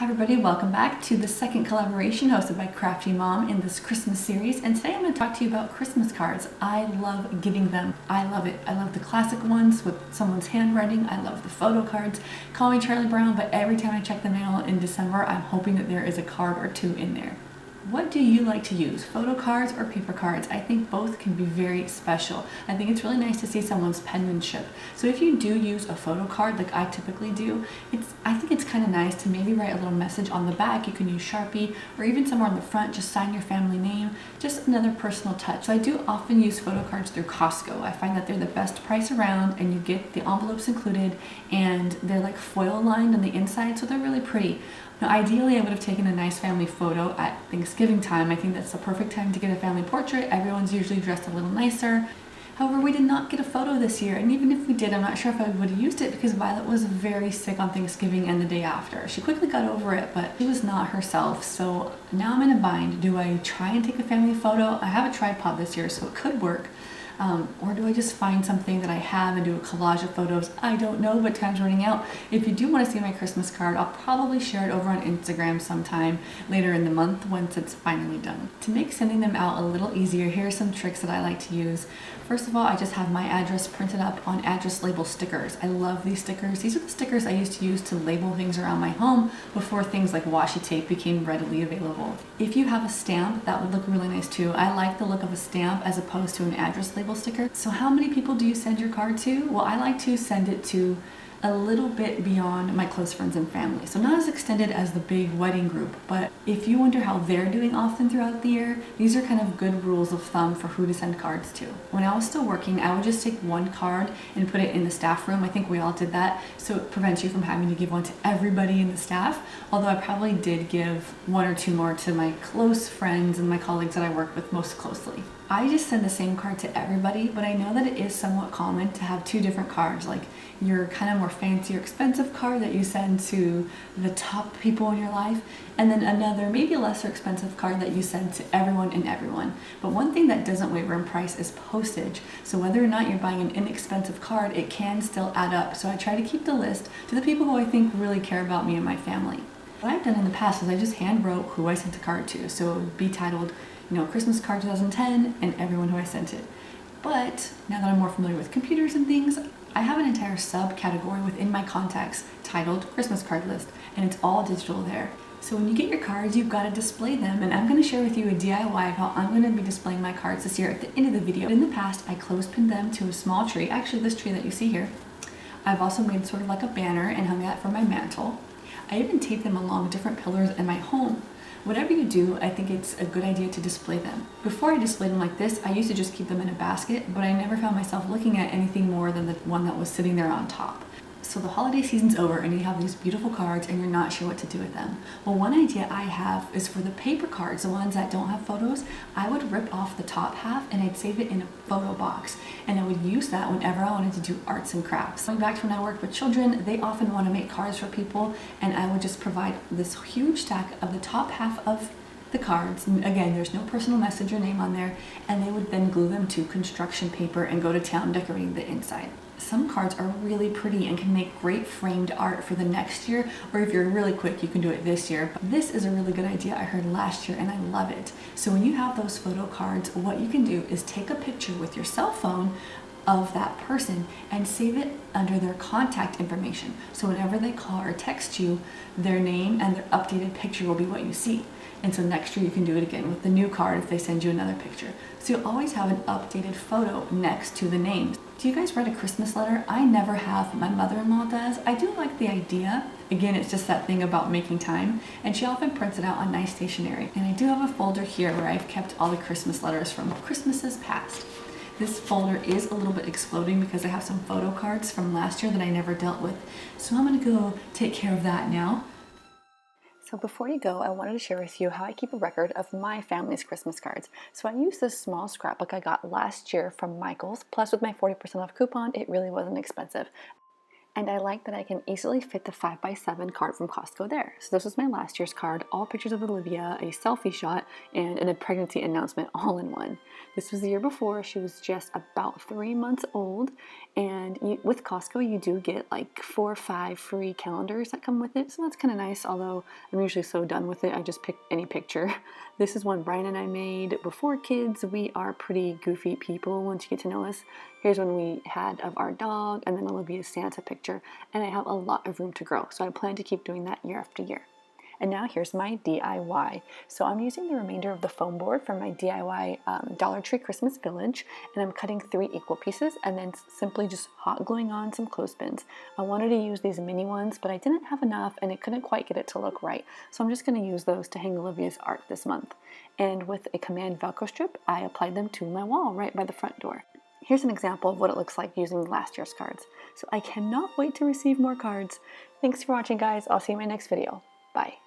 Hi everybody, welcome back to the second collaboration hosted by Crafty Mom in this Christmas series, and today I'm going to talk to you about Christmas cards. I love giving them. I love it. I love the classic ones with someone's handwriting. I love the photo cards. Call me Charlie Brown, but every time I check the mail in December, I'm hoping that there is a card or two in there. What do you like to use, photo cards or paper cards? I think both can be very special. I think it's really nice to see someone's penmanship. So if you do use a photo card like I typically do, I think it's kind of nice to maybe write a little message on the back. You can use Sharpie or even somewhere on the front, just sign your family name, just another personal touch. So I do often use photo cards through Costco. I find that they're the best price around and you get the envelopes included and they're like foil lined on the inside, so they're really pretty. Now, ideally, I would have taken a nice family photo at Thanksgiving time. I think that's the perfect time to get a family portrait. Everyone's usually dressed a little nicer. However, we did not get a photo this year, and even if we did, I'm not sure if I would have used it because Violet was very sick on Thanksgiving and the day after. She quickly got over it, but she was not herself, so now I'm in a bind. Do I try and take a family photo? I have a tripod this year, so it could work. Or do I just find something that I have and do a collage of photos? I don't know, but time's running out. If you do want to see my Christmas card, I'll probably share it over on Instagram sometime later in the month once it's finally done. To make sending them out a little easier, here are some tricks that I like to use. First of all, I just have my address printed up on address label stickers. I love these stickers. These are the stickers I used to use to label things around my home before things like washi tape became readily available. If you have a stamp, that would look really nice too. I like the look of a stamp as opposed to an address label sticker. So how many people do you send your card to? Well, I like to send it to a little bit beyond my close friends and family. So not as extended as the big wedding group, but if you wonder how they're doing often throughout the year, these are kind of good rules of thumb for who to send cards to. When I was still working, I would just take one card and put it in the staff room. I think we all did that, so it prevents you from having to give one to everybody in the staff, although I probably did give one or two more to my close friends and my colleagues that I work with most closely. I just send the same card to everybody, but I know that it is somewhat common to have two different cards, like your kind of more fancy or expensive card that you send to the top people in your life, and then another, maybe lesser expensive card that you send to everyone and everyone. But one thing that doesn't waver in price is postage. So whether or not you're buying an inexpensive card, it can still add up. So I try to keep the list to the people who I think really care about me and my family. What I've done in the past is I just hand wrote who I sent a card to. So it would be titled, Christmas card 2010 and everyone who I sent it. But now that I'm more familiar with computers and things, I have an entire subcategory within my contacts titled Christmas card list, and it's all digital there. So when you get your cards, you've got to display them, and I'm going to share with you a DIY of how I'm going to be displaying my cards this year at the end of the video. In the past, I clothespin them to a small tree, actually this tree that you see here. I've also made sort of like a banner and hung that from my mantle. I even taped them along different pillars in my home. Whatever you do, I think it's a good idea to display them. Before I displayed them like this, I used to just keep them in a basket, but I never found myself looking at anything more than the one that was sitting there on top. So the holiday season's over and you have these beautiful cards and you're not sure what to do with them. Well, one idea I have is for the paper cards, the ones that don't have photos, I would rip off the top half and I'd save it in a photo box. And I would use that whenever I wanted to do arts and crafts. Going back to when I worked with children, they often want to make cards for people, and I would just provide this huge stack of the top half of the cards. And again, there's no personal message or name on there, and they would then glue them to construction paper and go to town decorating the inside. Some cards are really pretty and can make great framed art for the next year, or if you're really quick, you can do it this year. But this is a really good idea I heard last year and I love it. So when you have those photo cards, what you can do is take a picture with your cell phone of that person and save it under their contact information. So whenever they call or text you, their name and their updated picture will be what you see. And so next year you can do it again with the new card if they send you another picture. So you'll always have an updated photo next to the name. Do you guys write a Christmas letter? I never have. My mother-in-law does. I do like the idea. Again, it's just that thing about making time. And she often prints it out on nice stationery. And I do have a folder here where I've kept all the Christmas letters from Christmases past. This folder is a little bit exploding because I have some photo cards from last year that I never dealt with. So I'm gonna go take care of that now. So before you go, I wanted to share with you how I keep a record of my family's Christmas cards. So I used this small scrapbook I got last year from Michael's, plus with my 40% off coupon, it really wasn't expensive. And I like that I can easily fit the 5x7 card from Costco there. So this was my last year's card, all pictures of Olivia, a selfie shot, and a pregnancy announcement all in one. This was the year before. She was just about 3 months old. And with Costco, you do get like 4 or 5 free calendars that come with it. So that's kind of nice, although I'm usually so done with it, I just pick any picture. This is one Brian and I made before kids. We are pretty goofy people once you get to know us. Here's one we had of our dog, and then Olivia's Santa picture. And I have a lot of room to grow, so I plan to keep doing that year after year. And now here's my DIY. So I'm using the remainder of the foam board from my DIY Dollar Tree Christmas Village, and I'm cutting 3 equal pieces and then simply just hot gluing on some clothespins. I wanted to use these mini ones, but I didn't have enough and I couldn't quite get it to look right. So I'm just going to use those to hang Olivia's art this month. And with a command Velcro strip, I applied them to my wall right by the front door. Here's an example of what it looks like using last year's cards. So I cannot wait to receive more cards. Thanks for watching, guys. I'll see you in my next video. Bye.